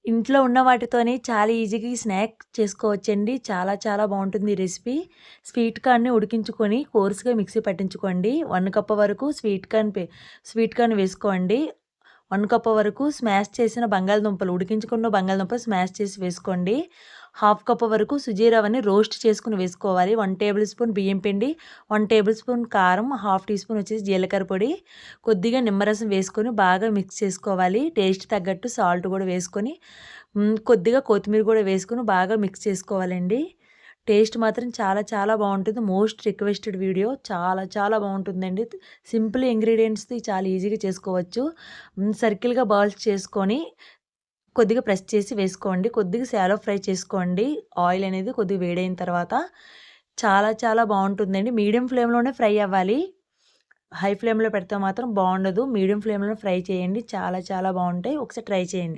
ఇంట్లో ఉన్న వాటితోనే చాలా ఈజీగా ఈ స్నాక్ చేసుకోవచ్చండి. చాలా చాలా బావుంటుంది ఈ రెసిపీ. స్వీట్ కార్న్‌ని ఉడికించుకొని కోర్స్‌గా మిక్సీ పట్టించుకోండి. 1 కప్ వరకు స్వీట్ కార్న్ వేసుకోండి. 1 కప్ వరకు స్మాష్ చేసిన బంగాళదుంపలు, ఉడికించుకున్న బంగాళదుంపలు స్మాష్ చేసి వేసుకోండి. 1/2 కప్ వరకు సుజీ రవ్వని రోస్ట్ చేసుకొని వేసుకోవాలి. 1 టేబుల్ స్పూన్ బియ్యం పిండి, 1 టేబుల్ స్పూన్ కారం, 1/2 టీ స్పూన్ వచ్చేసి జీలకర్ర పొడి, కొద్దిగా నిమ్మరసం వేసుకొని బాగా మిక్స్ చేసుకోవాలి. టేస్ట్ తగ్గట్టు సాల్ట్ కూడా వేసుకొని కొద్దిగా కొత్తిమీర కూడా వేసుకొని బాగా మిక్స్ చేసుకోవాలండి. టేస్ట్ మాత్రం చాలా చాలా బావుంటుంది. Most requested video. చాలా చాలా బావుంటుందండి. సింపుల్ ఇంగ్రీడియెంట్స్‌తో చాలా ఈజీగా చేసుకోవచ్చు. సర్కిల్‌గా బాల్స్ చేసుకొని కొద్దిగా ప్రెస్ చేసి వేసుకోండి. కొద్దిగా షాలో ఫ్రై చేసుకోండి. ఆయిల్ అనేది కొద్దిగా వేడైన తర్వాత చాలా చాలా బావుంటుందండి. మీడియం ఫ్లేమ్‌లోనే ఫ్రై అవ్వాలి. హై ఫ్లేమ్‌లో పెడితే మాత్రం బావుండదు. మీడియం ఫ్లేమ్‌లో ఫ్రై చేయండి. చాలా చాలా బావుంటాయి. ఒకసారి ట్రై చేయండి.